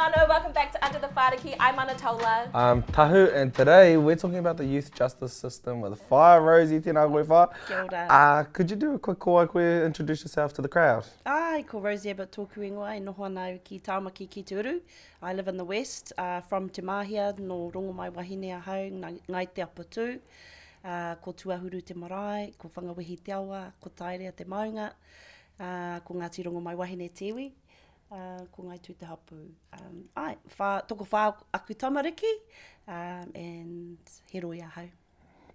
whānau, welcome back to Under the Whāriki. I'm Anatola. I'm Tahu, and today we're talking about the youth justice system with Rosie Abbott. Kia ora. Could you do a quick koa koe, introduce yourself to the crowd? Ai, ko Rosie Abbott tōku ingoa, e noho ana ki Tāmaki ki Te Uru. I live in the west, from Te Mahia, no rongo mai wahine a hau, ngai te apatū. Ko Tuahuru te marae, ko Whangawehi te awa, ko Taerea te maunga, ko Ngāti rongo mai wahine te iwi. Ko ngai tū te hapu. Toko whā aku tamariki, and he roi ahau.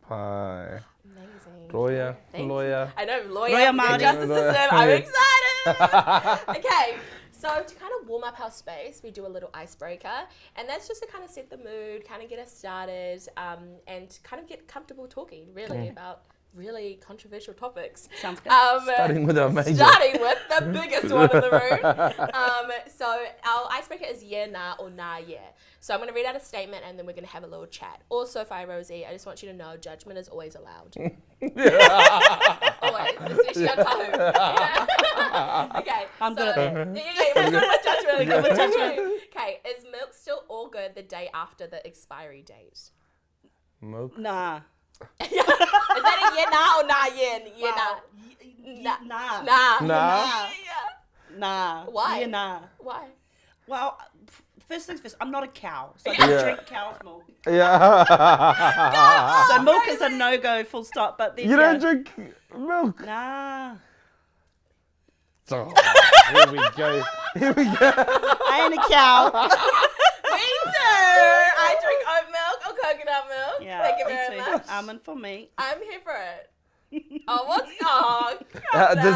Pai. Amazing. Lawyer. I know, lawyer Māori. justice system. I'm excited. Okay, so to kind of warm up our space, we do a little icebreaker, and that's just to kind of set the mood, kind of get us started, and kind of get comfortable talking, really, about really controversial topics. Sounds good. Starting with our major. Starting with the biggest one in the room. So our icebreaker is yeah, nah, or nah, yeah. So I'm going to read out a statement and then we're going to have a little chat. Also, Rosie, I just want you to know judgment is always allowed. Always, especially on Tahu. Okay. I'm good at that. We're good with judgment. Okay, is milk still all good the day after the expiry date? Milk? Nah. Is that a yeah, nah, or nah, yeah? Nah. Nah. Yeah. Nah. Why? Yeah, nah. Why? Well, first things first, I'm not a cow, so I don't drink cow's milk. Yeah. So milk is a no-go, full stop, but then You don't drink milk? Nah. Oh, here we go. I ain't a cow. Me too. I drink oat milk or coconut milk. Yeah, Thank you me very too. much. Almond for me. I'm here for it. Oh, what's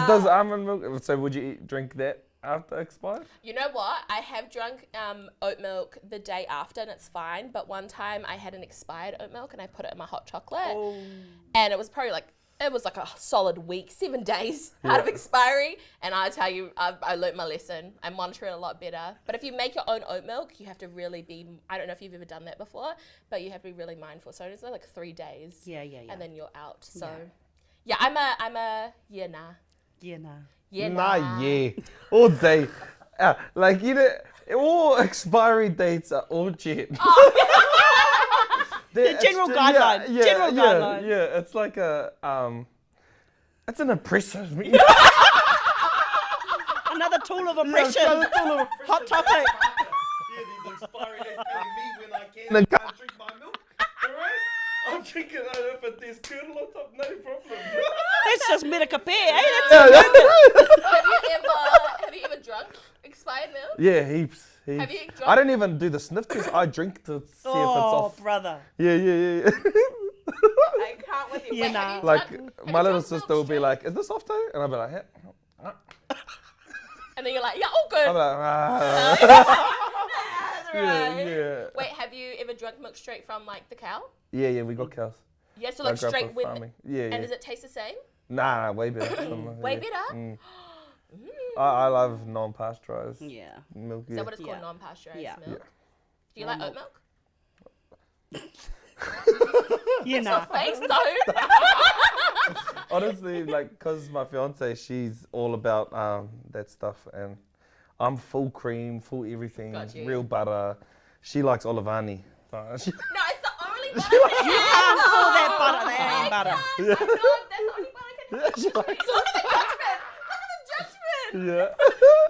Does almond milk, so would you drink that after expired? You know what? I have drunk oat milk the day after and it's fine. But one time I had an expired oat milk and I put it in my hot chocolate. Oh. And it was probably like a solid week, 7 days out of expiry. And I tell you, I learnt my lesson. I monitor it a lot better. But if you make your own oat milk, you have to really be, I don't know if you've ever done that before, but you have to be really mindful. So it's like 3 days. Yeah. And then you're out. So yeah, I'm a yeah, nah. Yeah, nah. Yeah, nah. Nah, yeah. All day. Like, you know, all expiry dates are all shit. The general guideline. Yeah, it's like a, it's an oppressor. Another tool of oppression. Hot topic. Yeah, these expiry dates telling me when I can't drink my milk. Alright? I'm drinking it if there's kernel on top, no problem. That's just Medicare, eh? Have you ever drunk expired milk? Yeah, heaps. Have you drunk? I don't even do the sniff test. I drink to see if it's off. Oh, brother. Yeah. I can't with you. Yeah, Wait, nah. have you Like, drunk- have my you little drunk sister milk will be straight? like, is this off though? And I'll be like, yeah. And then you're like, yeah, all good. I'll be like, That's right. yeah. Wait, have you ever drunk milk straight from like the cow? Yeah, we got cows. Yeah, so My like grandpa straight with. farming. Yeah. And does it taste the same? Nah, way better. Way better? Mm. I love non-pasteurized Yeah. milk. Is Yeah. that what it's called, Yeah. non-pasteurized Yeah. milk? Do you like oat milk? Yeah, nah. Face though. Honestly, like, cause my fiance, she's all about that stuff, and I'm full cream, full everything, Got you. real butter. She likes Olivani. No, it's the only butter. You can't call that butter. That ain't butter. I know, that's the only butter I can have. She likes Look at the judgment. Look at the judgment. Yeah.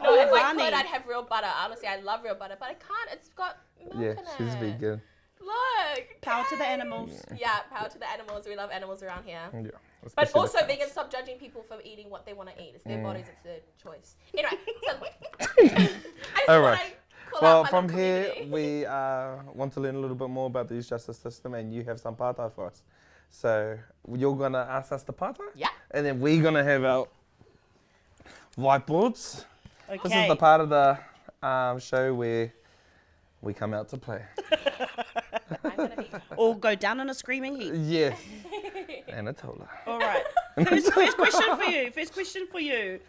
No, if I Olivani. could, I'd have real butter. Honestly, I love real butter, but I can't. It's got milk Yeah, in it. she's vegan. Look. Power to the animals. Yeah, power to the animals. We love animals around here. Yeah. But especially also the cows. vegans, stop judging people for eating what they want to eat. It's their bodies, it's their choice. Anyway, so I just All want right. to call Well, out my from little here, community. we want to learn a little bit more about the youth justice system, and you have some pātai for us. So you're going to ask us the pātai? Yeah. And then we're going to have our whiteboards. Okay. This is the part of the show where we come out to play. I'm gonna be. All go down in a screaming heap. Yeah. Anatola. All right. First question for you.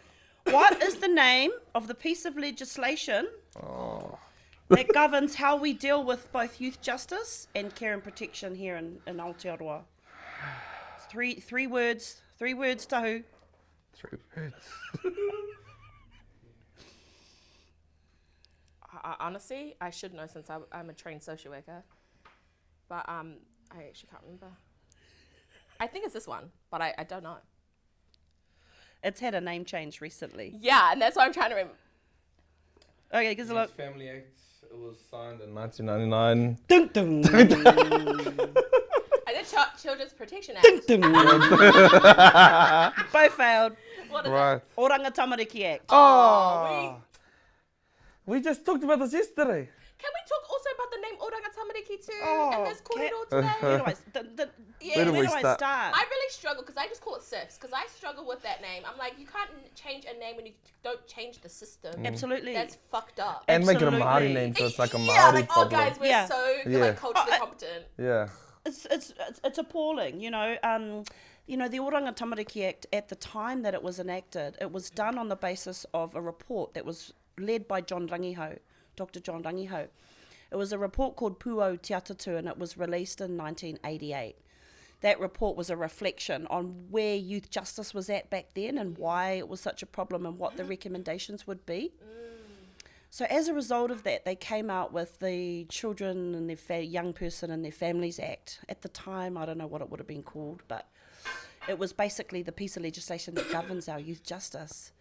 What is the name of the piece of legislation that governs how we deal with both youth justice and care and protection here in Aotearoa? Three words, Tahu. 3 words. honesty, I should know since I'm a trained social worker. But I actually can't remember. I think it's this one, but I don't know. It's had a name change recently. Yeah, and that's what I'm trying to remember. Okay, gives a look. Family Act, it was signed in 1999. Dun, dun. I did Children's Protection Act. Dun, dun. Both failed. What is Right. it? Oranga Tamariki Act. Oh! We just talked about this yesterday. Can we talk also about the name Oranga Tamariki too? Oh, And this corridor Where today? do I, Yeah, Where do where we do I start? start? I really struggle because I just call it SIFs because I struggle with that name. I'm like, you can't change a name when you don't change the system. Absolutely. That's fucked up. And make it a Māori Absolutely. name so it's like a yeah, Māori like, problem. oh guys, we're Yeah. so Yeah. like culturally competent. Yeah. It's appalling, you know. The Oranga Tamariki Act, at the time that it was enacted, it was done on the basis of a report that was led by Dr. John Rangiho. It was a report called Puo Te Atatu, and it was released in 1988. That report was a reflection on where youth justice was at back then and why it was such a problem and what the recommendations would be. So as a result of that, they came out with the Children and their Young Person and Their Families Act. At the time, I don't know what it would have been called, but it was basically the piece of legislation that governs our youth justice.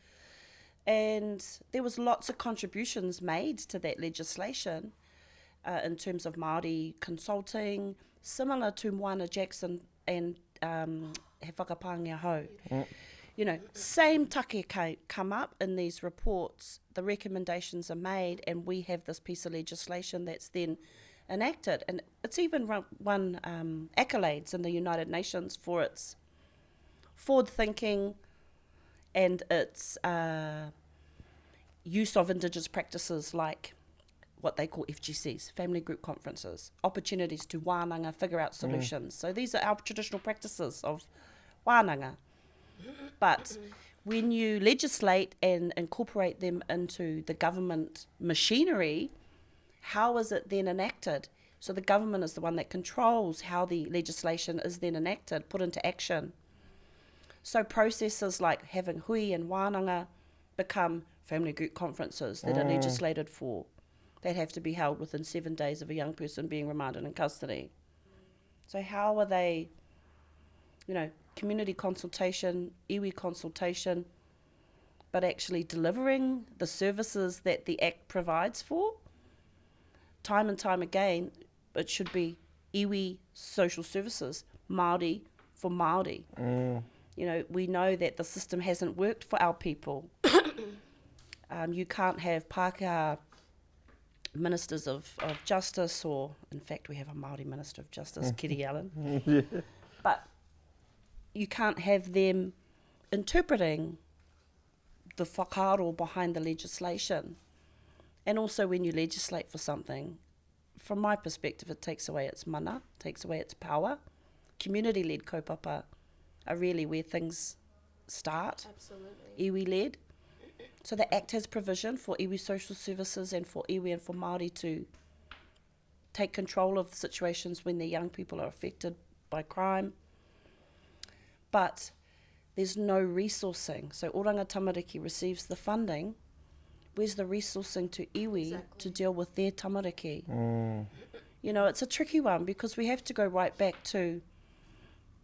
And there was lots of contributions made to that legislation in terms of Māori consulting, similar to Moana Jackson and He Whakapāngia Hou. You know, same take come up in these reports. The recommendations are made, and we have this piece of legislation that's then enacted. And it's even won accolades in the United Nations for its forward thinking and its use of Indigenous practices like what they call FGCs, family group conferences, opportunities to wānanga, figure out solutions. So these are our traditional practices of wānanga. But when you legislate and incorporate them into the government machinery, how is it then enacted? So the government is the one that controls how the legislation is then enacted, put into action. So processes like having hui and wānanga become family group conferences that are legislated for. That have to be held within 7 days of a young person being remanded in custody. So how are they, community consultation, iwi consultation, but actually delivering the services that the Act provides for? Time and time again, it should be iwi social services, Māori for Māori. We know that the system hasn't worked for our people. You can't have Pākehā ministers of justice, or in fact we have a Māori minister of justice, Kitty Allen. Yeah. But you can't have them interpreting the whakaaro behind the legislation. And also when you legislate for something, from my perspective, it takes away its mana, takes away its power. Community-led kaupapa are really where things start. Absolutely. Iwi-led. So the Act has provision for iwi social services and for iwi and for Māori to take control of the situations when their young people are affected by crime. But there's no resourcing. So Oranga Tamariki receives the funding. Where's the resourcing to iwi to deal with their tamariki? It's a tricky one because we have to go right back to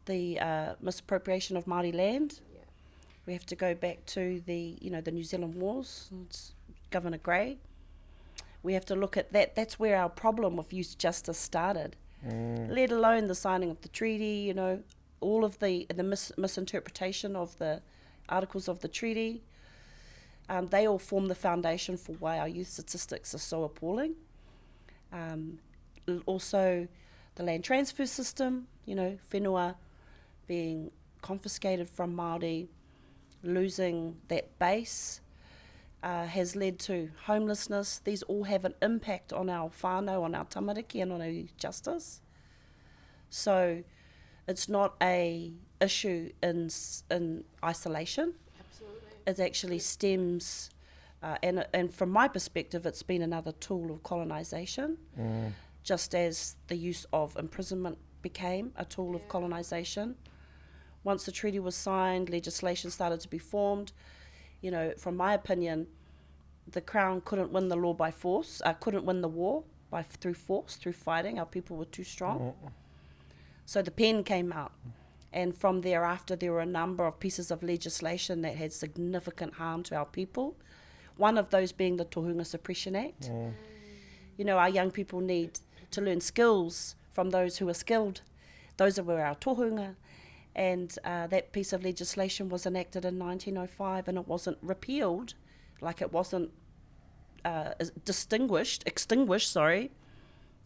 the misappropriation of Māori land. We have to go back to the New Zealand Wars. It's Governor Grey. We have to look at that. That's where our problem with youth justice started. Let alone the signing of the treaty, all of the misinterpretation of the articles of the treaty. They all form the foundation for why our youth statistics are so appalling. Also, the land transfer system, whenua being confiscated from Māori, losing that base has led to homelessness. These all have an impact on our whānau, on our tamariki and on our youth justice. So it's not a issue in isolation. Absolutely. It actually stems, and from my perspective, it's been another tool of colonization, just as the use of imprisonment became a tool of colonization. Once the treaty was signed, legislation started to be formed. From my opinion, the Crown couldn't win the law by force, couldn't win the war through force, through fighting. Our people were too strong. So the pen came out. And from thereafter, there were a number of pieces of legislation that had significant harm to our people. One of those being the Tohunga Suppression Act. You know, our young people need to learn skills from those who are skilled. Those were our tohunga. And that piece of legislation was enacted in 1905, and it wasn't repealed, like it wasn't extinguished,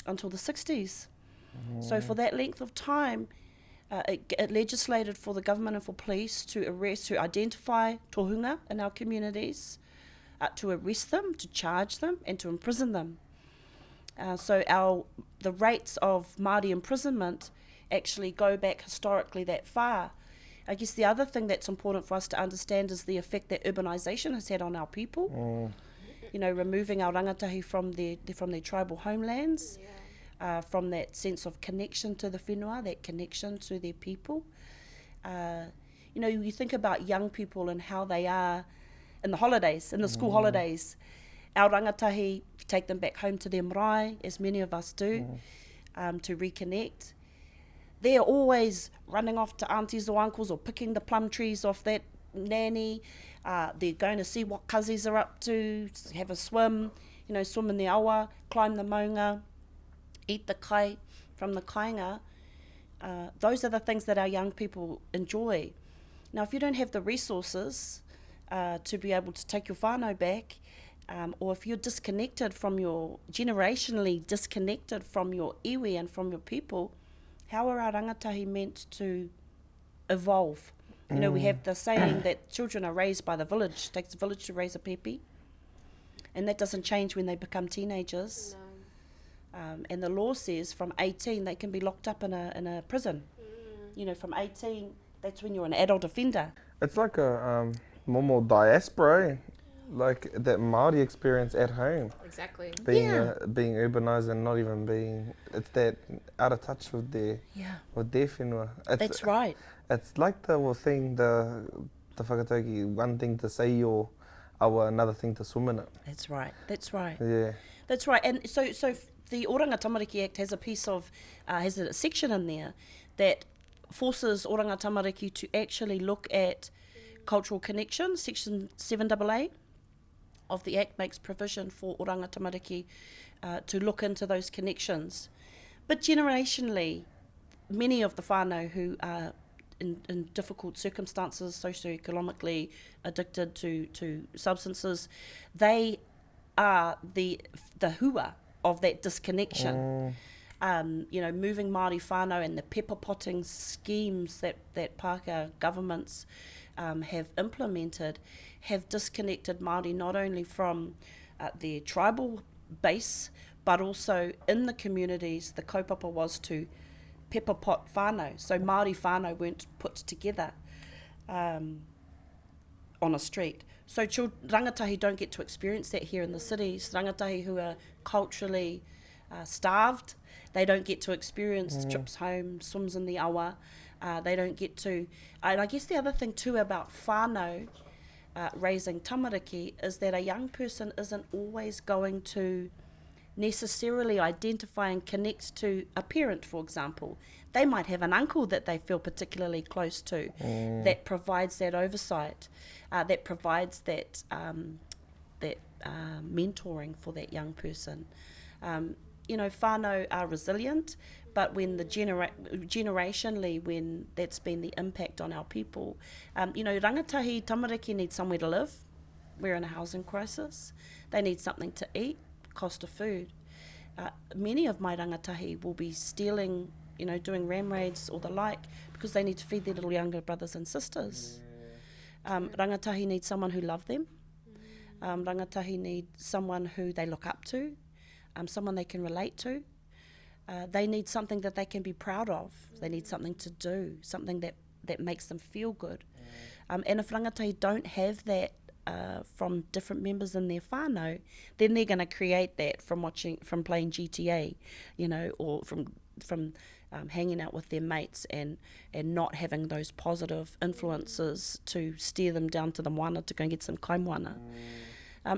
until the 60s. So for that length of time, it legislated for the government and for police to identify tohunga in our communities, to arrest them, to charge them, and to imprison them. So the rates of Māori imprisonment actually go back historically that far. I guess the other thing that's important for us to understand is the effect that urbanisation has had on our people. You know, removing our rangatahi from their tribal homelands, from that sense of connection to the whenua, that connection to their people. You know, you think about young people and how they are in the holidays, in the school holidays. Our rangatahi, take them back home to their marae, as many of us do, to reconnect. They're always running off to aunties or uncles or picking the plum trees off that nanny. They're going to see what kazi's are up to, have a swim, you know, swim in the awa, climb the maunga, eat the kai from the kainga. Those are the things that our young people enjoy. Now, if you don't have the resources to be able to take your whānau back, or if you're generationally disconnected from your iwi and from your people, how are our rangatahi meant to evolve? You know, we have the saying that children are raised by the village. It takes a village to raise a pepe. And that doesn't change when they become teenagers. No. And the law says from 18 they can be locked up in a prison. You know, from 18, that's when you're an adult offender. It's like a more diaspora, like that Māori experience at home. Exactly. Being urbanised and not even being, it's that out of touch with their whenua. That's right. It's like the thing, the whakatauki, one thing to say or another thing to swim in it. That's right. Yeah. That's right. And so the Oranga Tamariki Act has has a section in there that forces Oranga Tamariki to actually look at cultural connection. Section 7AA of the Act makes provision for Oranga Tamariki to look into those connections. But generationally, many of the whānau who are in difficult circumstances, socioeconomically addicted to substances, they are the hua of that disconnection. You know, moving Māori whānau and the pepper potting schemes that Pākehā governments have implemented have disconnected Māori not only from their tribal base, but also in the communities. The kaupapa was to pepper pot whānau, so Māori whānau weren't put together on a street. So rangatahi don't get to experience that here in the cities. Rangatahi who are culturally starved, they don't get to experience trips home, swims in the awa. They don't get to... And I guess the other thing too about whānau raising tamariki is that a young person isn't always going to necessarily identify and connect to a parent, for example. They might have an uncle that they feel particularly close to that provides that oversight, that provides that mentoring for that young person. You know, whānau are resilient, but when the generationally, when that's been the impact on our people, you know, rangatahi tamariki need somewhere to live. We're in a housing crisis. They need something to eat, cost of food. Many of my rangatahi will be stealing, you know, doing ram raids or the like, because they need to feed their little younger brothers and sisters. Rangatahi need someone who loves them. Rangatahi need someone who they look up to, someone they can relate to. They need something that they can be proud of. They need something to do, something that makes them feel good. And if rangatahi don't have that from different members in their whānau, then they're going to create that from playing GTA, you know, or from hanging out with their mates and not having those positive influences to steer them down to the moana to go and get some kaimoana.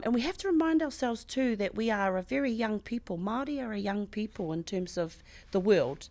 And we have to remind ourselves too that we are a very young people. Māori are a young people in terms of the world.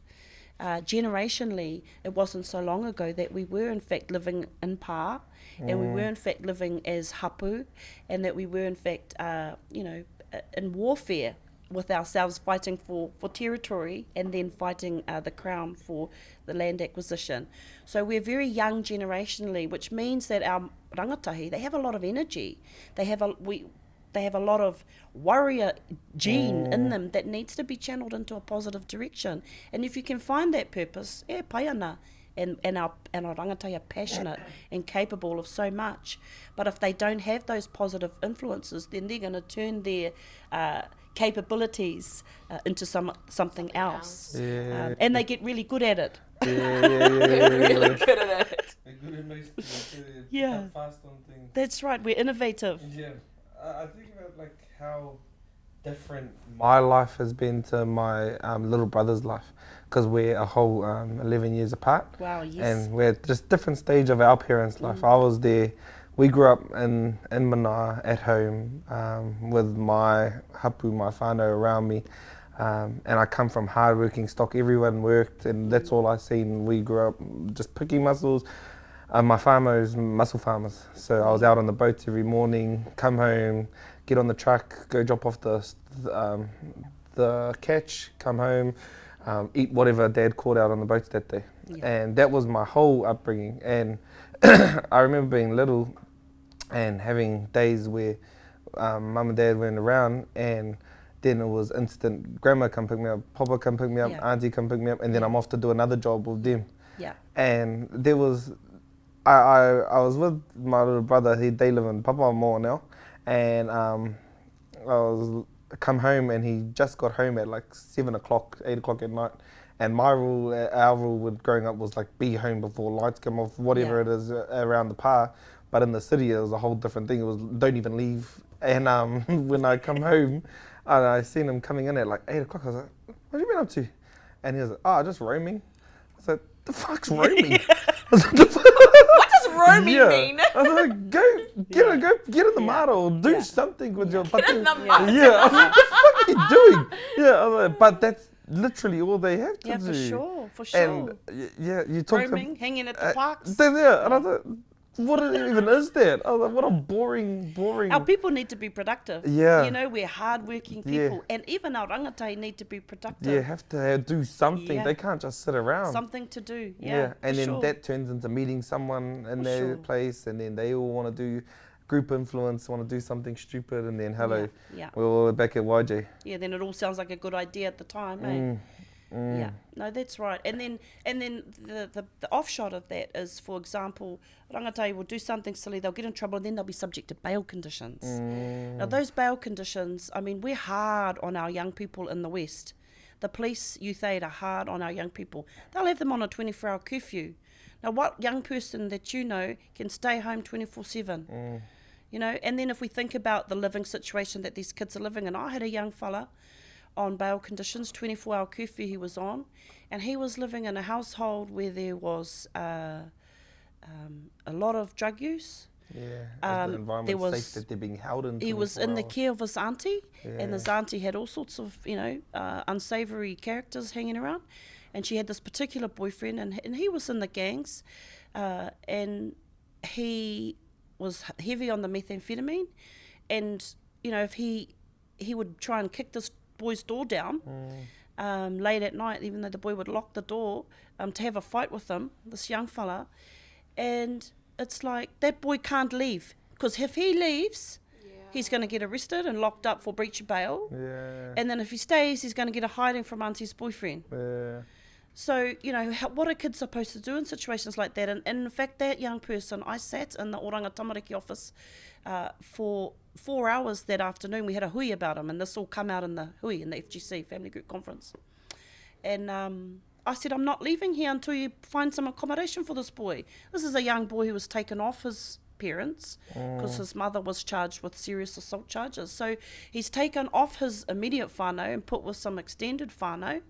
Generationally, it wasn't so long ago that we were in fact living in pā, and we were in fact living as hapu, and that we were in fact, in warfare with ourselves, fighting for territory, and then fighting the crown for the land acquisition. So we're very young generationally, which means that our rangatahi, they have a lot of energy. They have a lot of warrior gene in them that needs to be channeled into a positive direction. And if you can find that purpose, pai ana, and our rangatahi are passionate and capable of so much. But if they don't have those positive influences, then they're going to turn their capabilities into something else. And they get really good at it. They're really good at it. They're good at most things. Yeah. Fast on things. That's right, we're innovative. Yeah. I think about like how different my life has been to my little brother's life, because we're a whole 11 years apart. Wow, yes. And we're at just different stage of our parents' life. I was there. We grew up in Mana at home with my hapu, my whānau around me. And I come from hard-working stock. Everyone worked, and that's all I seen. We grew up just picking mussels. My whānau's mussel farmers. So I was out on the boats every morning, come home, get on the truck, go drop off the catch, come home, eat whatever Dad caught out on the boats that day. Yeah. And that was my whole upbringing. And I remember being little and having days where Mum and Dad weren't around, and then it was instant, Grandma come pick me up, Papa come pick me up, Auntie come pick me up, and then I'm off to do another job with them. Yeah. And there was, I was with my little brother. They live in Papamoa now, and I was come home, and he just got home at like 7 o'clock, 8 o'clock at night. And our rule with growing up was like be home before lights come off, whatever it is around the pā. But in the city, it was a whole different thing. It was don't even leave. And when I come home, I seen him coming in at like 8 o'clock. I was like, what have you been up to? And he was like, oh, just roaming. I was like, the fuck's roaming? I was like, what does roaming mean? I was like, go get in the mara or do something with your... Get in the mara. Yeah, I was like, what the fuck are you doing? Yeah, I was like, but that's literally all they have to do. Yeah, for sure. And you talk roaming, hanging at the parks. And I was like, what even is that? I was like, what a boring... Our people need to be productive. Yeah. You know, we're hardworking people. And even our rangatahi need to be productive. Yeah, have to do something. Yeah. They can't just sit around. Something to do. And then that turns into meeting someone in their place, and then they all want to do group influence, want to do something stupid, and then we're all back at YJ. Yeah, then it all sounds like a good idea at the time, eh? Yeah, no, that's right. And then the offshot of that is, for example, rangatahi will do something silly, they'll get in trouble, and then they'll be subject to bail conditions. Now, those bail conditions, I mean, we're hard on our young people in the West. The police, youth aid, are hard on our young people. They'll have them on a 24-hour curfew. Now, what young person that you know can stay home 24/7? You know, and then if we think about the living situation that these kids are living in, I had a young fella on bail conditions, 24-hour curfew he was on, and he was living in a household where there was a lot of drug use. Yeah, the environment safe that they're being held in. He was in the care of his auntie, and his auntie had all sorts of, unsavoury characters hanging around, and she had this particular boyfriend, and he was in the gangs, and he was heavy on the methamphetamine, and, you know, if he would try and kick this boy's door down late at night, even though the boy would lock the door, to have a fight with him, this young fella. And it's like, that boy can't leave, because if he leaves, he's going to get arrested and locked up for breach of bail. And then if he stays, he's going to get a hiding from auntie's boyfriend. So, you know, what are kids supposed to do in situations like that? And in fact, that young person, I sat in the Oranga Tamariki office for 4 hours that afternoon. We had a hui about him, and this all come out in the hui, in the FGC, Family Group Conference. And I said, I'm not leaving here until you find some accommodation for this boy. This is a young boy who was taken off his parents because his mother was charged with serious assault charges. So he's taken off his immediate whānau and put with some extended whānau.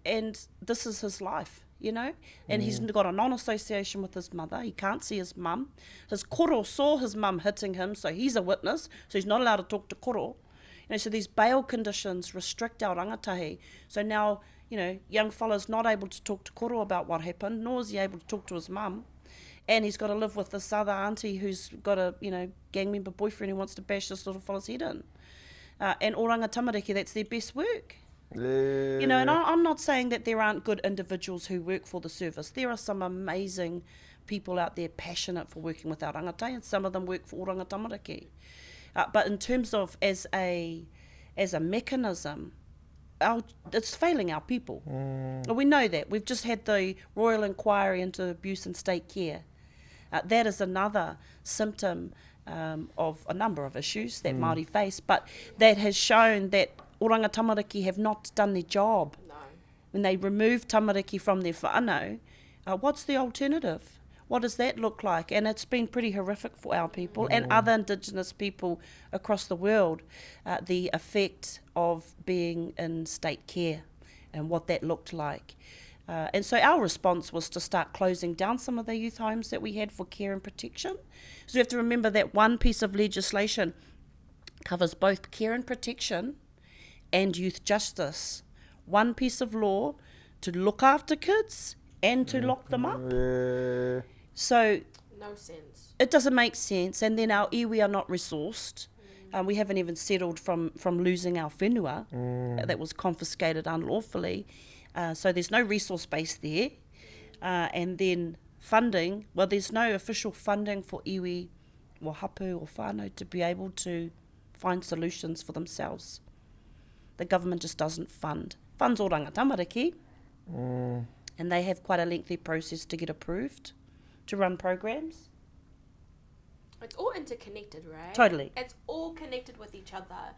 And this is his life. you know, and he's got a non-association with his mother. He can't see his mum. His koro saw his mum hitting him, so he's a witness, so he's not allowed to talk to koro. You know, so these bail conditions restrict our rangatahi. So now, you know, young fella's not able to talk to koro about what happened, nor is he able to talk to his mum. And he's got to live with this other auntie who's got a, you know, gang member boyfriend who wants to bash this little fella's head in. And oranga tamariki, that's their best work. Yeah. You know, and I'm not saying that there aren't good individuals who work for the service. There are some amazing people out there passionate for working with our rangatai, and some of them work for oranga tamariki. But in terms of as a mechanism, it's failing our people. We know that. We've just had the Royal Inquiry into Abuse in State Care. That is another symptom of a number of issues that Māori face, but that has shown that oranga tamariki have not done their job. No. When they remove tamariki from their whānau, what's the alternative? What does that look like? And it's been pretty horrific for our people and other Indigenous people across the world, the effect of being in state care and what that looked like. And so our response was to start closing down some of the youth homes that we had for care and protection. So we have to remember that one piece of legislation covers both care and protection and youth justice. One piece of law to look after kids and to lock them up. So No sense. it doesn't make sense, and then our iwi are not resourced. We haven't even settled from losing our whenua that was confiscated unlawfully. So there's no resource base there. And then funding, well, there's no official funding for iwi or hapu or whānau to be able to find solutions for themselves. The government just doesn't fund. Funds oranga tamariki, and they have quite a lengthy process to get approved to run programs. It's all interconnected, right? Totally. It's all connected with each other.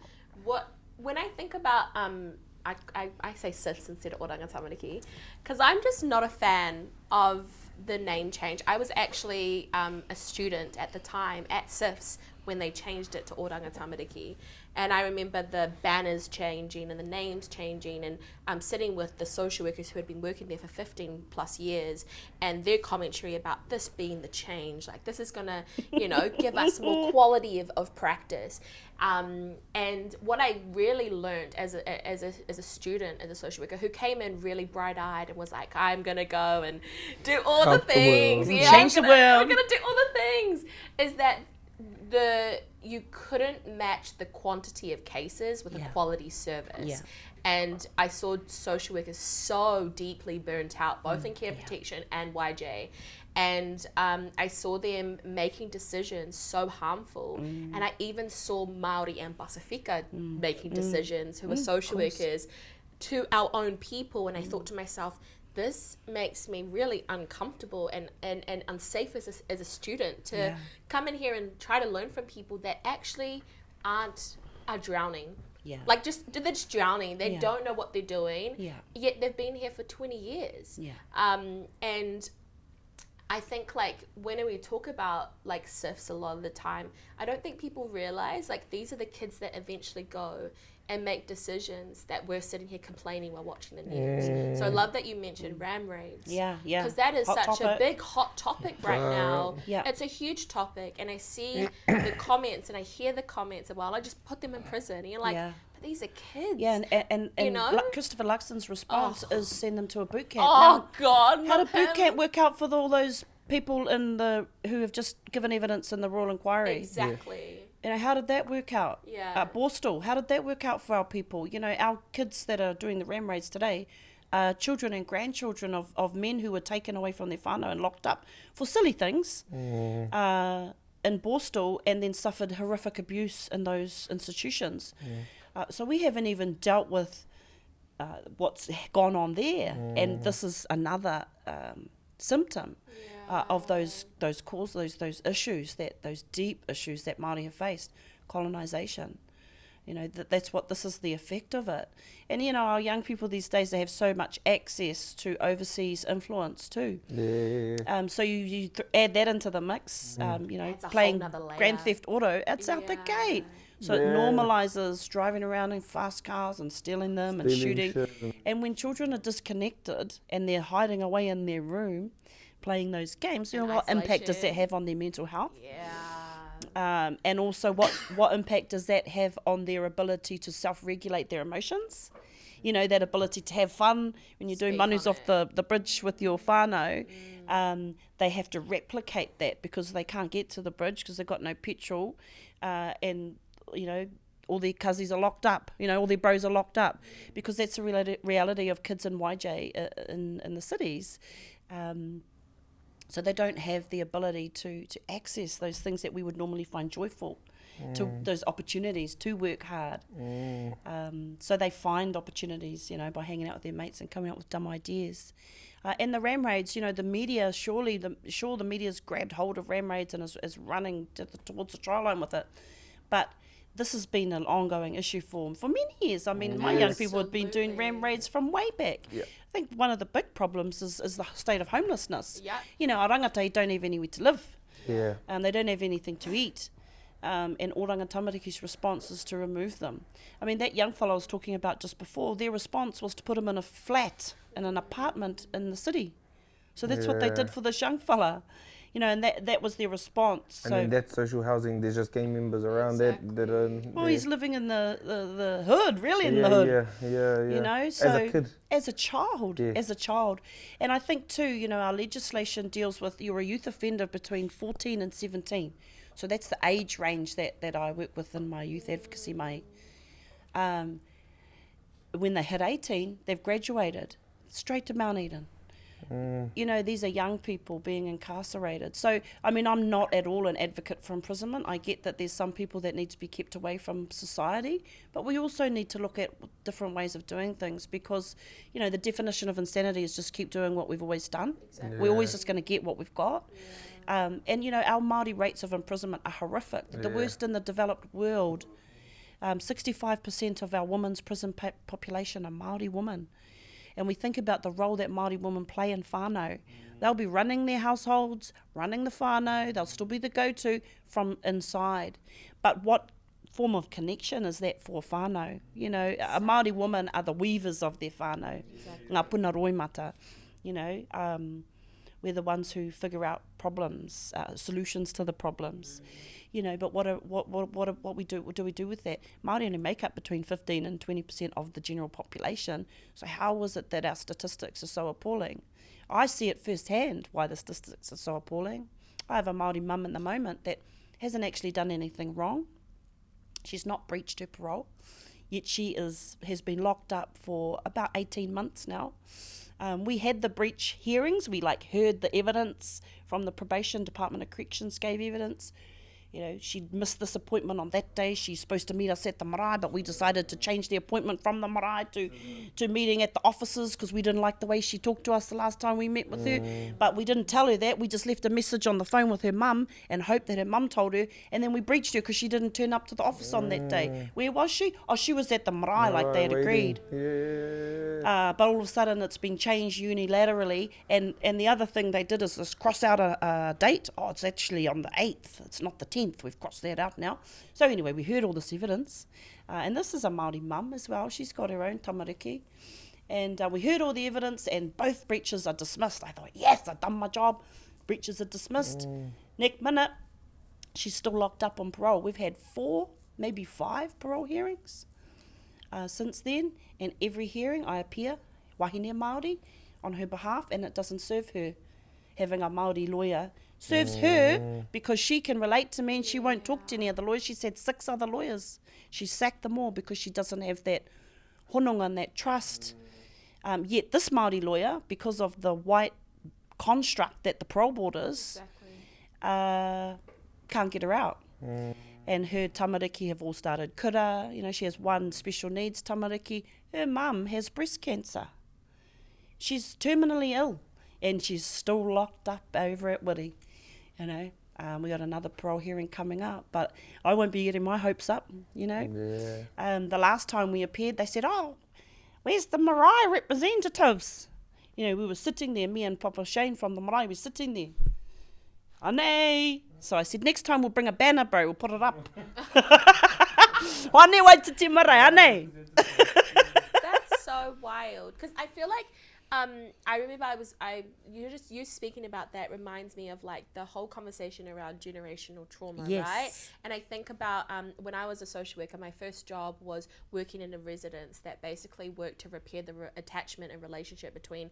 When I think about I say SIFs instead of oranga tamariki, because I'm just not a fan of the name change. I was actually a student at the time at SIFs when they changed it to oranga tamariki. And I remember the banners changing and the names changing, and sitting with the social workers who had been working there for 15 plus years, and their commentary about this being the change, like this is gonna, you know, give us more quality of practice. And what I really learned as a student, as a social worker, who came in really bright-eyed and was like, I'm gonna go and do all the things, Change the world. I'm gonna do all the things, is that you couldn't match the quantity of cases with a quality service. And I saw social workers so deeply burnt out, both in care protection and YJ. And I saw them making decisions so harmful. And I even saw Māori and Pasifika making decisions who were social workers to our own people. And I thought to myself, this makes me really uncomfortable and unsafe as a student to come in here and try to learn from people that actually are drowning. Like they're just drowning. They don't know what they're doing. Yet they've been here for 20 years. And I think like when we talk about like SIFs a lot of the time, I don't think people realize like these are the kids that eventually go and make decisions that we're sitting here complaining while watching the news. So I love that you mentioned ram raids. Because that is such a big hot topic right now. It's a huge topic, and I see the comments and I hear the comments about, I just put them in prison. And you're like, but these are kids. And you know? Christopher Luxon's response is send them to a boot camp. God, how did boot camp work out for all those people who have just given evidence in the Royal Inquiry? Exactly. You know, how did that work out? Borstal, how did that work out for our people? You know, our kids that are doing the ram raids today are children and grandchildren of men who were taken away from their whānau and locked up for silly things in Borstal, and then suffered horrific abuse in those institutions. So we haven't even dealt with what's gone on there, and this is another symptom of those causes, those issues, those deep issues that Māori have faced. Colonization, you know, that's what this is, the effect of it. And you know, our young people these days, they have so much access to overseas influence too. So you add that into the mix. You know, playing Grand Theft Auto, it's out the gate. So it normalises driving around in fast cars and stealing them and shooting. And when children are disconnected and they're hiding away in their room, playing those games, you know, what impact does that have on their mental health? Yeah. And also what impact does that have on their ability to self-regulate their emotions? You know, that ability to have fun when you're doing manus off the bridge with your whānau. They have to replicate that because they can't get to the bridge because they've got no petrol, and, you know, all their cousins are locked up, you know, all their bros are locked up, because that's the reality of kids in YJ in the cities. So they don't have the ability to access those things that we would normally find joyful, to those opportunities to work hard. So they find opportunities, you know, by hanging out with their mates and coming up with dumb ideas. And the ram raids, you know, the media, the media's grabbed hold of ram raids and is running towards the trial line with it. But this has been an ongoing issue for many years. I mean, my young people have been doing ram raids from way back. I think one of the big problems is the state of homelessness. You know, our rangatahi don't have anywhere to live. They don't have anything to eat. And Oranga Tamariki's response is to remove them. I mean, that young fellow I was talking about just before, their response was to put him in a flat, in an apartment in the city. So that's what they did for this young fella. You know, and that was their response. And in that social housing, there's just gang members around that are... Well, he's living in the hood, really in the hood. You know, so... As a kid. As a child. And I think too, you know, our legislation deals with, you're a youth offender between 14 and 17. So that's the age range that I work with in my youth advocacy, mate. When they hit 18, they've graduated straight to Mount Eden. You know, these are young people being incarcerated. So, I mean, I'm not at all an advocate for imprisonment. I get that there's some people that need to be kept away from society, but we also need to look at different ways of doing things, because, you know, the definition of insanity is just keep doing what we've always done. We're always just going to get what we've got. And, you know, our Māori rates of imprisonment are horrific. The worst in the developed world. 65% of our women's prison population are Māori women. And we think about the role that Māori women play in whānau. They'll be running their households, running the whānau, they'll still be the go-to from inside. But what form of connection is that for whānau? You know, Māori women are the weavers of their whānau. Ngā puna roimata, you know. We're the ones who figure out problems, solutions to the problems. You know, but what do we do with that? Māori only make up between 15 and 20% of the general population. So how is it that our statistics are so appalling? I see it firsthand why the statistics are so appalling. I have a Māori mum at the moment that hasn't actually done anything wrong. She's not breached her parole, yet she has been locked up for about 18 months now. We had the breach hearings. We heard the evidence from the probation department of corrections, gave evidence. You know, she'd missed this appointment on that day. She's supposed to meet us at the marae, but we decided to change the appointment from the marae to meeting at the offices because we didn't like the way she talked to us the last time we met with her. But we didn't tell her that. We just left a message on the phone with her mum and hoped that her mum told her. And then we breached her because she didn't turn up to the office on that day. Where was she? Oh, she was at the marae like they had agreed. But all of a sudden it's been changed unilaterally. And the other thing they did is just cross out a date. Oh, it's actually on the 8th. It's not the 10th. We've crossed that out now. So anyway, we heard all this evidence. And this is a Māori mum as well. She's got her own tamariki. And we heard all the evidence and both breaches are dismissed. I thought, yes, I've done my job. Breaches are dismissed. Next minute, she's still locked up on parole. We've had 4, maybe 5 parole hearings since then. And every hearing I appear, wahine Māori, on her behalf, and it doesn't serve her having a Māori lawyer. Serves her because she can relate to me and she won't talk to any other lawyers. She's had 6 other lawyers. She sacked them all because she doesn't have that hononga and that trust. Yet this Māori lawyer, because of the white construct that the parole board is, can't get her out. And her tamariki have all started kura. You know, she has one special needs tamariki. Her mum has breast cancer. She's terminally ill. And she's still locked up over at Whāriki, you know. We got another parole hearing coming up, but I won't be getting my hopes up, you know. The last time we appeared, they said, oh, where's the marae representatives? You know, we were sitting there, me and Papa Shane from the marae were sitting there. Oh, nay. So I said, next time we'll bring a banner, bro, we'll put it up. Wane wai te te marae, ane? That's so wild. Because I feel like, I remember you speaking about that reminds me of like the whole conversation around generational trauma, right? And I think about when I was a social worker, my first job was working in a residence that basically worked to repair the attachment and relationship between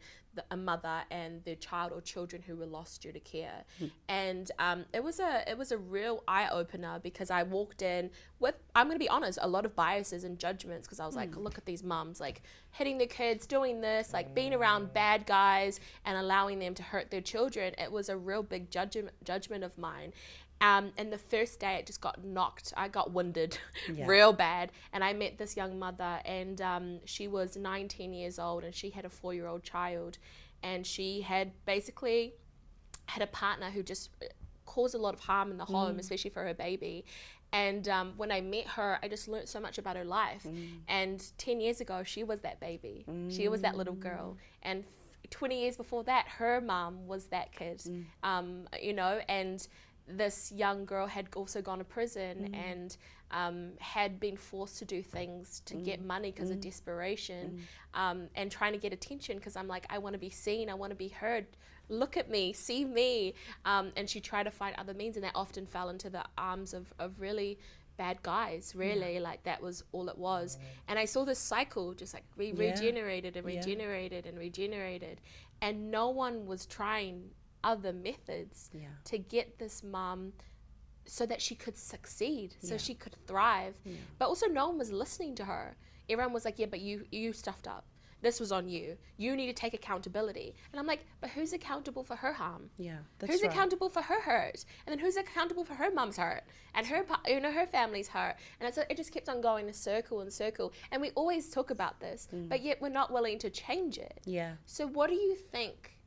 a mother and their child or children who were lost due to care. And it was a real eye opener because I walked in with, I'm going to be honest, a lot of biases and judgments because I was like, look at these mums like hitting their kids, doing this, like being around bad guys and allowing them to hurt their children. It was a real big judgment of mine. And the first day it just I got winded real bad. And I met this young mother and she was 19 years old and she had a 4-year-old child. And she had basically had a partner who just caused a lot of harm in the home, especially for her baby. And when I met her, I just learned so much about her life. And 10 years ago, she was that baby. She was that little girl. And 20 years before that, her mom was that kid, you know, and this young girl had also gone to prison and had been forced to do things to get money because of desperation and trying to get attention because I'm like, I want to be seen, I want to be heard. Look at me, see me. And she tried to find other means and that often fell into the arms of really bad guys, really. Like that was all it was. And I saw this cycle just like regenerated and regenerated and regenerated. And no one was trying other methods to get this mom so that she could succeed, so she could thrive. But also no one was listening to her. Everyone was like, yeah, but you stuffed up. This was on you. You need to take accountability. And I'm like, but who's accountable for her harm? Yeah, that's who's right. accountable for her hurt? And then who's accountable for her mum's hurt? And her, you know, her family's hurt. And it just kept on going in circle and circle. And we always talk about this, but yet we're not willing to change it. Yeah. So what do you think,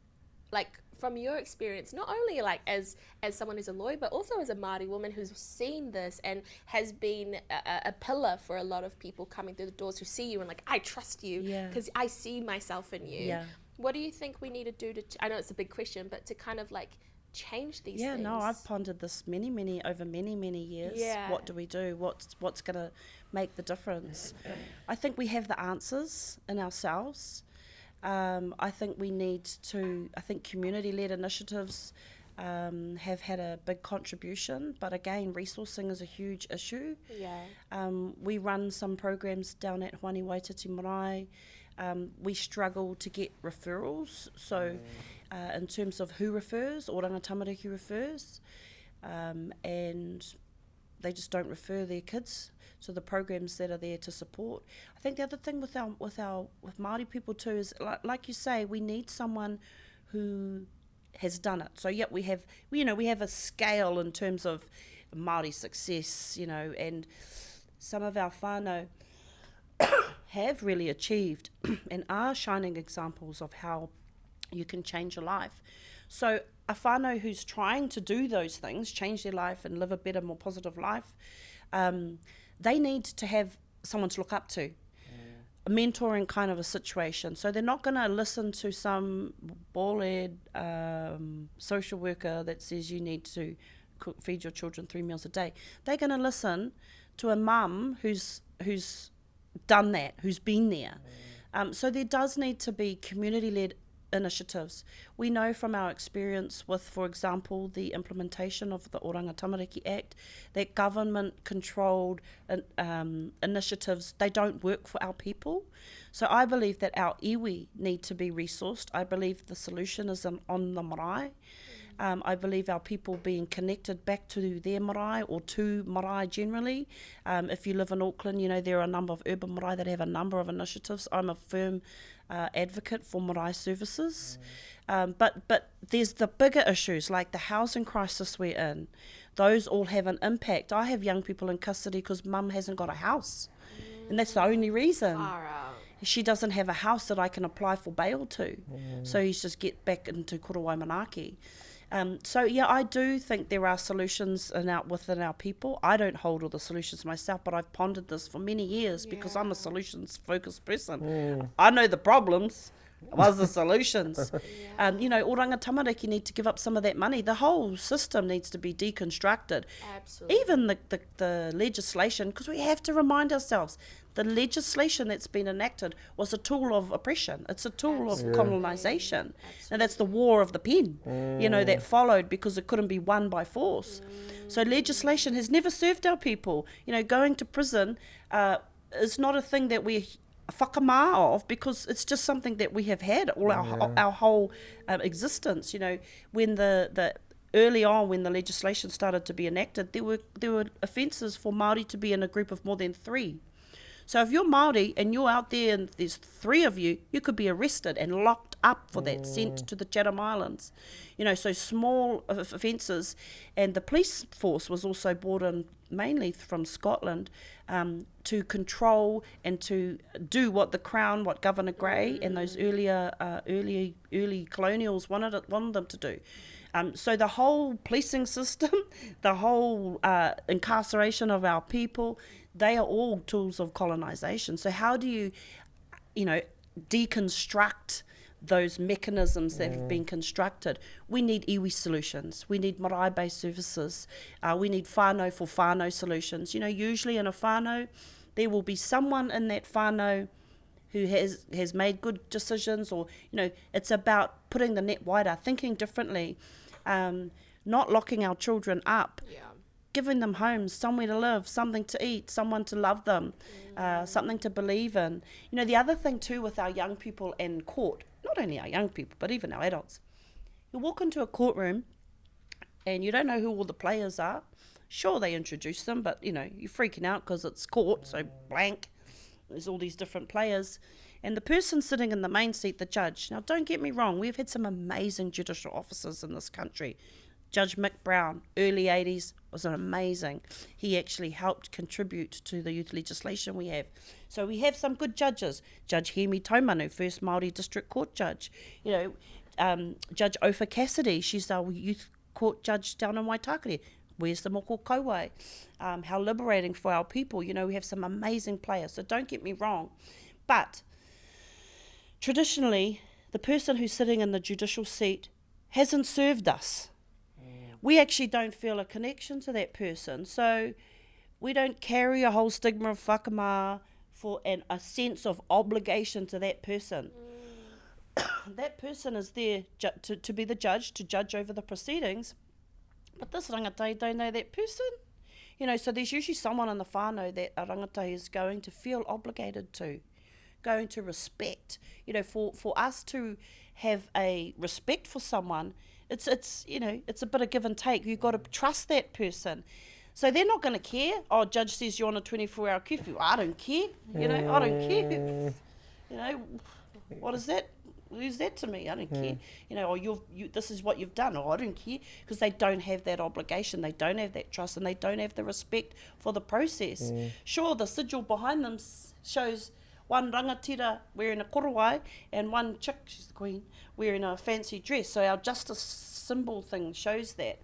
like, from your experience, not only like as someone who's a lawyer, but also as a Māori woman who's seen this and has been a pillar for a lot of people coming through the doors who see you and like, I trust you because I see myself in you. Yeah. What do you think we need to do I know it's a big question, but to kind of like change these things? Yeah, no, I've pondered this over many years. Yeah. What do we do? What's going to make the difference? I think we have the answers in ourselves. I think community-led initiatives have had a big contribution, but again, resourcing is a huge issue. Yeah. We run some programs down at Hwani Waititi Marae. We struggle to get referrals, so in terms of who refers, Oranga Tamariki refers, and they just don't refer their kids. So the programs that are there to support. I think the other thing with Māori people too is like you say, we need someone who has done it. So we have a scale in terms of Māori success, you know, and some of our whānau have really achieved and are shining examples of how you can change your life. So a whānau who's trying to do those things, change their life and live a better, more positive life, they need to have someone to look up to, a mentoring kind of a situation. So they're not going to listen to some bald-head social worker that says you need to feed your children 3 meals a day. They're going to listen to a mum who's done that, who's been there. So there does need to be community-led initiatives. We know from our experience with, for example, the implementation of the Oranga Tamariki Act, that government-controlled initiatives, they don't work for our people. So I believe that our iwi need to be resourced. I believe the solution is on the marae. I believe our people being connected back to their marae or to marae generally. If you live in Auckland, you know, there are a number of urban marae that have a number of initiatives. I'm a firm advocate for marae services. But there's the bigger issues like the housing crisis we're in. Those all have an impact. I have young people in custody because mum hasn't got a house. And that's the only reason. Far out. She doesn't have a house that I can apply for bail to. So he's just get back into korowai manaki. So yeah, I do think there are solutions within our people. I don't hold all the solutions myself, but I've pondered this for many years because I'm a solutions-focused person. I know the problems. What's the solutions? You know, oranga tamariki need to give up some of that money. The whole system needs to be deconstructed. Absolutely. Even the legislation, because we have to remind ourselves, the legislation that's been enacted was a tool of oppression. It's a tool of colonization. And that's the war of the pen, you know, that followed because it couldn't be won by force. So legislation has never served our people. You know, going to prison is not a thing that we whakamā of, because it's just something that we have had all our whole existence. You know, when the early on, when the legislation started to be enacted, there were offences for Māori to be in a group of more than 3. So if you're Māori and you're out there and there's 3 of you, you could be arrested and locked up for that, sent to the Chatham Islands. You know, so small offences. And the police force was also brought in mainly from Scotland to control and to do what the Crown, what Governor Grey and those early colonials wanted them to do. So the whole policing system, the whole incarceration of our people, they are all tools of colonization. So how do you know, deconstruct those mechanisms that have been constructed? We need iwi solutions. We need marae-based services. We need whānau for whānau solutions. You know, usually in a whānau, there will be someone in that whānau who has made good decisions, or, you know, it's about putting the net wider, thinking differently, not locking our children up. Giving them homes, somewhere to live, something to eat, someone to love them, something to believe in. You know, the other thing too with our young people in court, not only our young people, but even our adults. You walk into a courtroom and you don't know who all the players are. Sure, they introduce them, but, you know, you're freaking out because it's court, so blank. There's all these different players. And the person sitting in the main seat, the judge. Now, don't get me wrong, we've had some amazing judicial officers in this country. Judge Mick Brown, early 80s, was amazing. He actually helped contribute to the youth legislation we have. So we have some good judges. Judge Hemi Taumanu, first Māori District Court judge. You know, Judge Ophir Cassidy, she's our youth court judge down in Waitakere. Where's the moko kauai? How liberating for our people. You know, we have some amazing players. So don't get me wrong. But traditionally, the person who's sitting in the judicial seat hasn't served us. We actually don't feel a connection to that person. So we don't carry a whole stigma of whakamā for a sense of obligation to that person. That person is there to be the judge, to judge over the proceedings. But this rangatai don't know that person. You know, so there's usually someone in the whānau that a rangatai is going to feel obligated to, going to respect. You know, for us to have a respect for someone, it's you know, it's a bit of give and take. You've got to trust that person. So they're not going to care. Oh, judge says you're on a 24-hour curfew. I don't care. You know, I don't care. You know, what is that? Who's that to me? I don't care. You know, or you this is what you've done. Or I don't care, because they don't have that obligation. They don't have that trust, and they don't have the respect for the process. Sure, the sigil behind them shows one rangatira wearing a korowai and one chick, she's the queen, wearing a fancy dress. So our justice symbol thing shows that.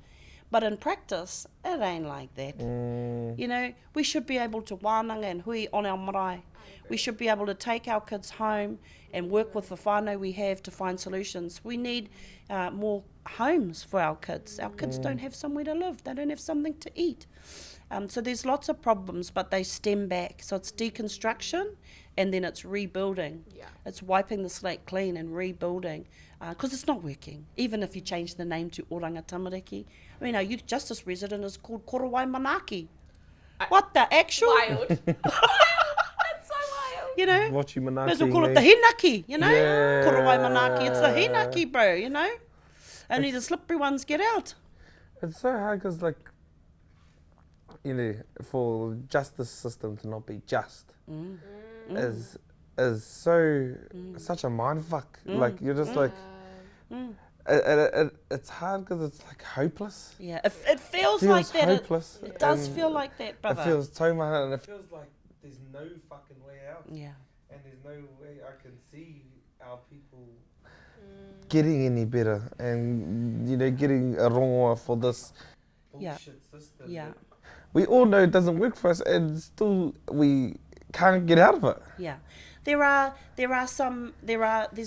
But in practice, it ain't like that. You know, we should be able to wānanga and hui on our marae. We should be able to take our kids home and work with the whānau we have to find solutions. We need more homes for our kids. Our kids don't have somewhere to live. They don't have something to eat. So there's lots of problems, but they stem back. So it's deconstruction, and then it's rebuilding. It's wiping the slate clean and rebuilding, because it's not working. Even if you change the name to Oranga Tamariki. I mean, our youth justice resident is called Korowai Manaki. What the actual? Wild. That's so wild. You know? Mochi Manaki. May as well call it the Hinaki, you know? Korowai Manaki, it's the Hinaki, bro, you know? Only the slippery ones get out. It's so hard because, like, you know, for justice system to not be just is so such a mindfuck. Like, you're just like, it's hard because it's like hopeless. Yeah, it feels like that. Hopeless. It does feel like that, brother. It feels so much, and it feels like there's no fucking way out. Yeah. And there's no way I can see our people getting any better, and, you know, getting a rongoa for this bullshit system. Yeah. We all know it doesn't work for us, and still we can't get out of it. Yeah. There's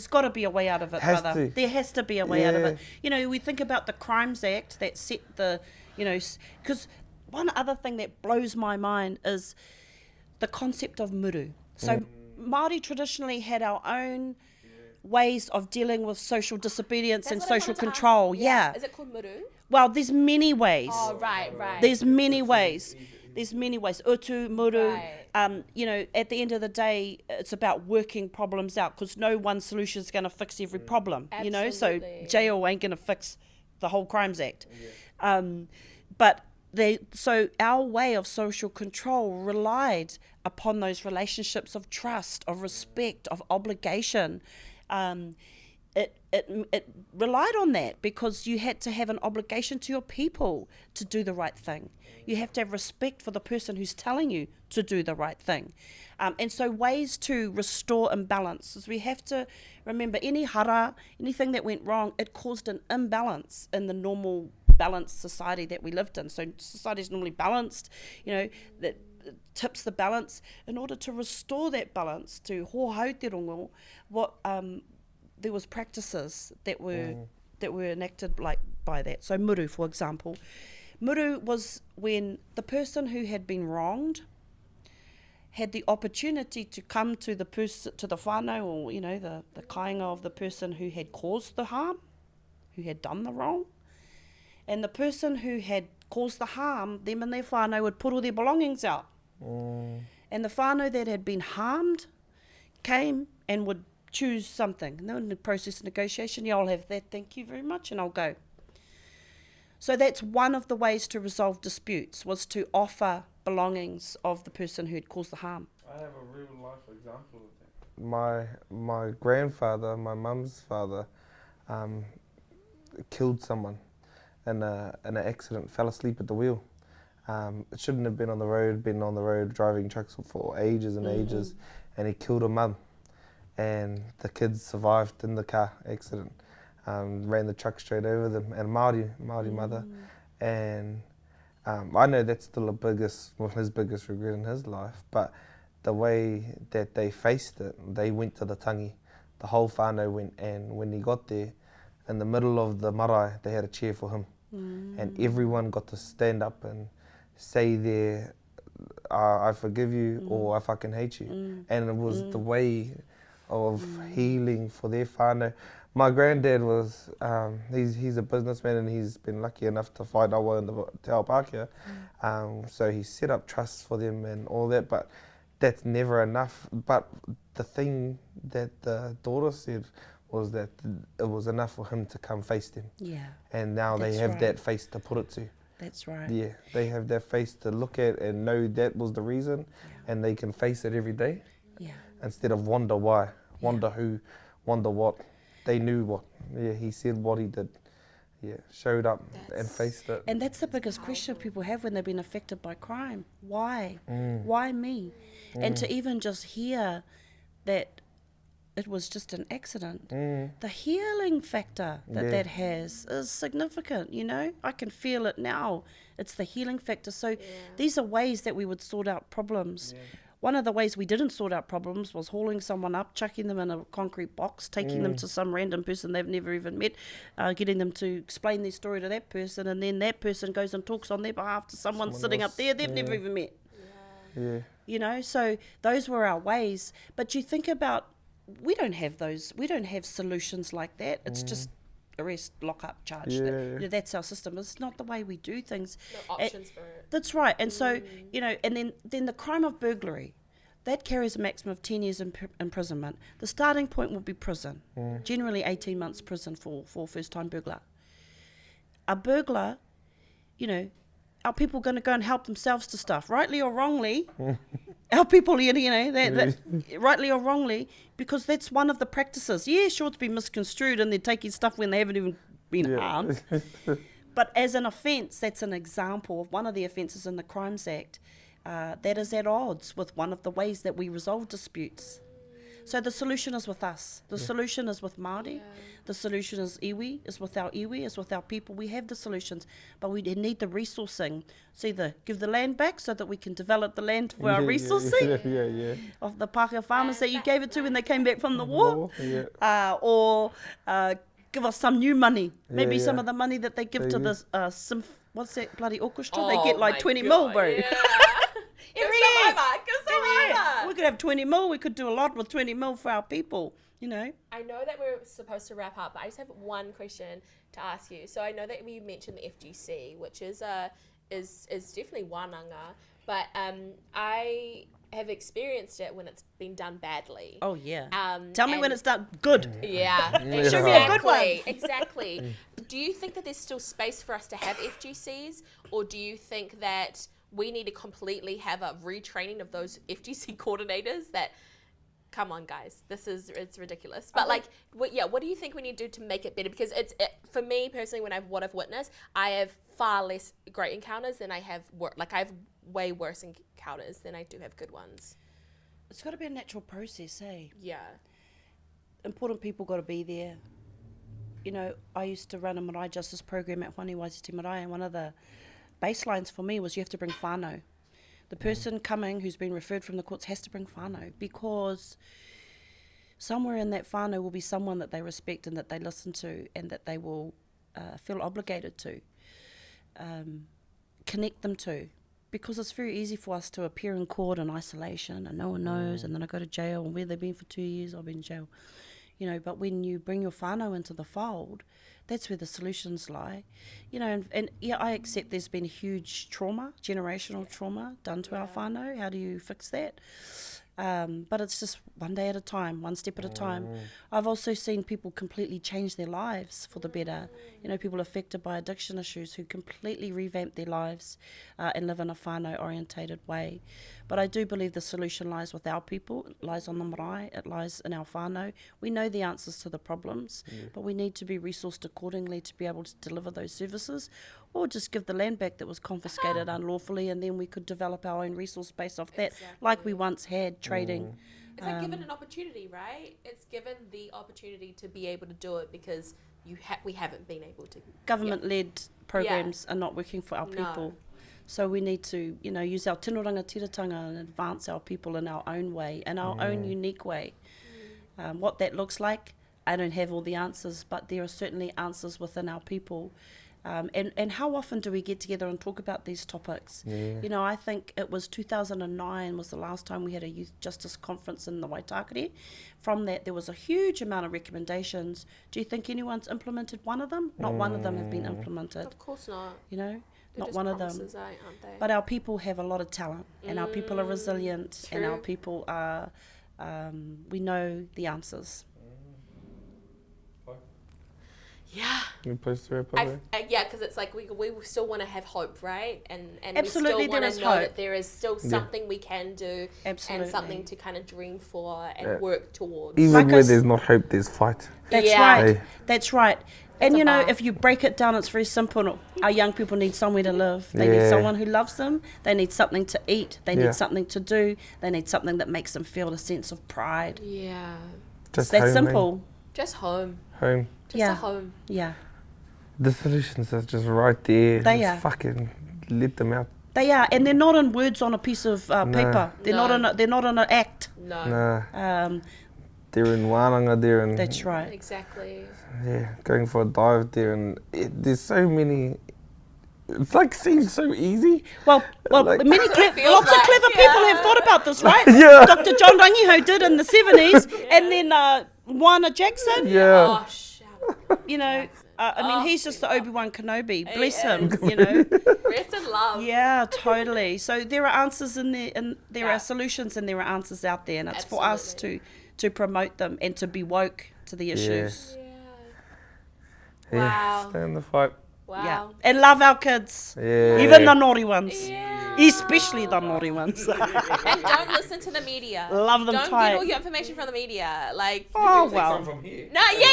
got to be a way out of it, Has brother. to. There has to be a way out of Yeah. it. You know, we think about the Crimes Act that set the, you know, because one other thing that blows my mind is the concept of muru. So Māori traditionally had our own ways of dealing with social disobedience and That's what I social wanted to control. ask. Yeah. Is it called muru? Well, there's many ways. Oh, right. There's many ways. There's many ways. Utu, muru. Right. You know, at the end of the day, it's about working problems out because no one solution is going to fix every problem. You know, so Absolutely. jail ain't going to fix the whole Crimes Act. But so our way of social control relied upon those relationships of trust, of respect, of obligation. It relied on that because you had to have an obligation to your people to do the right thing. You have to have respect for the person who's telling you to do the right thing. And so ways to restore imbalance is we have to remember any hara, anything that went wrong, it caused an imbalance in the normal balanced society that we lived in. So society is normally balanced, you know, that tips the balance. In order to restore that balance to ho Aotearoa, there was practices that were enacted like by that. So muru, for example. Muru was when the person who had been wronged had the opportunity to come to the person, to the whānau, or you know, the kāinga of the person who had caused the harm, who had done the wrong. And the person who had caused the harm, them and their whānau would put all their belongings out. And the whānau that had been harmed came and would choose something. And then in the process of negotiation, yeah, I'll have that, thank you very much, and I'll go. So that's one of the ways to resolve disputes, was to offer belongings of the person who had caused the harm. I have a real life example of that. My grandfather, my mum's father, killed someone in an accident, fell asleep at the wheel. It shouldn't have been on the road driving trucks for ages and ages, and he killed a mum. And the kids survived in the car accident. Ran the truck straight over them, and Māori mother. And I know that's still his biggest regret in his life, but the way that they faced it, they went to the tangi. The whole whānau went, and when he got there, in the middle of the marae, they had a chair for him. And everyone got to stand up and say there, I forgive you, or I fucking hate you. And it was the way of healing for their whānau. My granddad was, he's a businessman, and he's been lucky enough to fight awa in the Te Ao Pākehā. So he set up trusts for them and all that, but that's never enough. But the thing that the daughter said was that it was enough for him to come face them. Yeah. And now they have that face to put it to. That's right. Yeah, they have that face to look at and know that was the reason, and they can face it every day. Yeah. Instead of wonder why, wonder who, wonder what. They knew what. Yeah, he said what he did. Yeah, showed up and faced it. And that's the biggest question people have when they've been affected by crime. Why? Why me? And to even just hear that it was just an accident, the healing factor that has is significant, you know? I can feel it now. It's the healing factor. So these are ways that we would sort out problems. One of the ways we didn't sort out problems was hauling someone up, chucking them in a concrete box, taking them to some random person they've never even met, getting them to explain their story to that person, and then that person goes and talks on their behalf to someone sitting up there they've never even met. You know, so those were our ways. But you think about, we don't have those, we don't have solutions like that. It's just arrest, lock up, charge. You know, that's our system. It's not the way we do things. No options for it. That's right. And so, you know, and then the crime of burglary, that carries a maximum of 10 years imprisonment. The starting point will be prison, generally 18 months prison for first-time burglar. A burglar, you know, are people going to go and help themselves to stuff, rightly or wrongly? Our people, you know, that rightly or wrongly, because that's one of the practices. Yeah, sure, it's been misconstrued and they're taking stuff when they haven't even been harmed. But as an offence, that's an example of one of the offences in the Crimes Act that is at odds with one of the ways that we resolve disputes. So the solution is with us. The solution is with Māori. Yeah. The solution is iwi, is with our iwi, is with our people. We have the solutions, but we need the resourcing. So either give the land back so that we can develop the land for our resourcing Yeah. of the Pākehā farmers that you gave it to when they came back from the war, or give us some new money. Maybe some of the money that they give to this what's that bloody orchestra? They get like 20 mil, bro. Yeah. Every Give year. some over. We could have 20 mil. We could do a lot with 20 mil for our people, you know. I know that we're supposed to wrap up, but I just have one question to ask you. So I know that we mentioned the FGC, which is definitely wānanga, but I have experienced it when it's been done badly. Oh, yeah. Tell me when it's done good. Yeah. Show me a good one. Exactly. Do you think that there's still space for us to have FGCs, or do you think that we need to completely have a retraining of those FGC coordinators that, come on guys, it's ridiculous. But what do you think we need to do to make it better? Because for me personally, what I've witnessed, I have far less great encounters than I have I have way worse encounters than I do have good ones. It's got to be a natural process, eh? Yeah. Important people got to be there. You know, I used to run a marae justice program at Waisiwasi Marae, and one of the baselines for me was you have to bring whānau. The person coming who's been referred from the courts has to bring whānau, because somewhere in that whānau will be someone that they respect and that they listen to and that they will feel obligated to, connect them to. Because it's very easy for us to appear in court in isolation and no one knows, and then I go to jail, and where they've been for 2 years, I've been in jail. You know, but when you bring your whānau into the fold, that's where the solutions lie. You know, and yeah, I accept there's been huge trauma, generational trauma done to our whānau. How do you fix that? But it's just one day at a time, one step at a time. I've also seen people completely change their lives for the better. You know, people affected by addiction issues who completely revamp their lives and live in a whānau orientated way. But I do believe the solution lies with our people, it lies on the marae, it lies in our whānau. We know the answers to the problems, but we need to be resourced accordingly to be able to deliver those services, or just give the land back that was confiscated unlawfully, and then we could develop our own resource base off that, like we once had trading. It's like given an opportunity, right? It's given the opportunity to be able to do it because we haven't been able to. Government-led programs are not working for our people. So we need to, you know, use our tino rangatiratanga and advance our people in our own way, in our own unique way. What that looks like, I don't have all the answers, but there are certainly answers within our people. And how often do we get together and talk about these topics? You know, I think it was 2009 was the last time we had a youth justice conference in the Waitakere. From that, there was a huge amount of recommendations. Do you think anyone's implemented one of them? Not one of them have been implemented. Of course not. You know? They're Not one of them. Aren't they? But our people have a lot of talent, and our people are resilient, and our people are, we know the answers. Yeah. Good place to wrap up. Yeah, because it's like we still want to have hope, right? And Absolutely, we still want to know hope. that there is still something we can do, Absolutely. and something to kind of dream for and work towards. Even Like where us- there's no hope, there's fight. That's Yeah. right. Hey. That's right. And a you know, bar. if you break it down, it's very simple. Our young people need somewhere to live. They need someone who loves them. They need something to eat. They need something to do. They need something that makes them feel a sense of pride. Yeah. Just That's home, simple. Just home. Home. Just Yeah. a home. Yeah, The solutions are just right there. They just are. fucking let them out. they are, and they're not in words on a piece of paper. They're No. not. They're not in an act. No. Nah. They're in wānanga, they're in... That's right. Exactly. Yeah, going for a dive there, and there's so many... It's like seems so easy. Well, Like- many That's what it feels lots of like, clever people have thought about this, right? Yeah. Dr. John Rangiho did in the 70s, and then Wana Jackson. Yeah. Oh, shout. You know, I mean, he's just the Obi-Wan Kenobi. Bless him, is. you know. Rest in love. Yeah, totally. So there are answers in there, and there are solutions, and there are answers out there, and it's for us to promote them and to be woke to the issues. Yeah. Yeah. Wow. Stay in the fight. Wow. Yeah, and love our kids, Yeah. even the naughty ones, Yeah. especially the naughty ones. And don't listen to the media. Love them Don't tight. get all your information from the media. Like, Oh well. From here. no, yeah.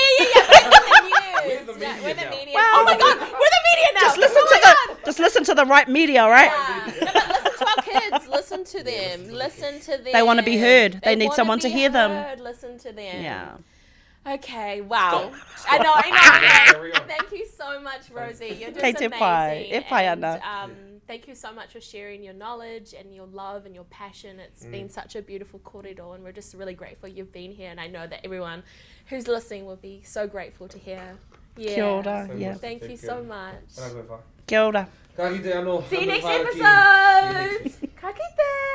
We're the news. We're the media We're the now. media. Well, Oh my God, we're the media now. Just listen Oh my God. Just listen to the right media, right? Yeah. No, but listen to our kids. kids, listen to them. Listen to them. They want to be heard. They need wanna someone to be hear them. heard. Listen to them. Yeah. Okay, wow. I know. Thank you so much, Rosie. You're just Kei te amazing. pai. E pai ana. And, thank you so much for sharing your knowledge and your love and your passion. It's been such a beautiful kōrero, and we're just really grateful you've been here. And I know that everyone who's listening will be so grateful to hear. Yeah. Kia ora. Yeah. Thank you so much. Kia ora. See you next episode. Ka kite.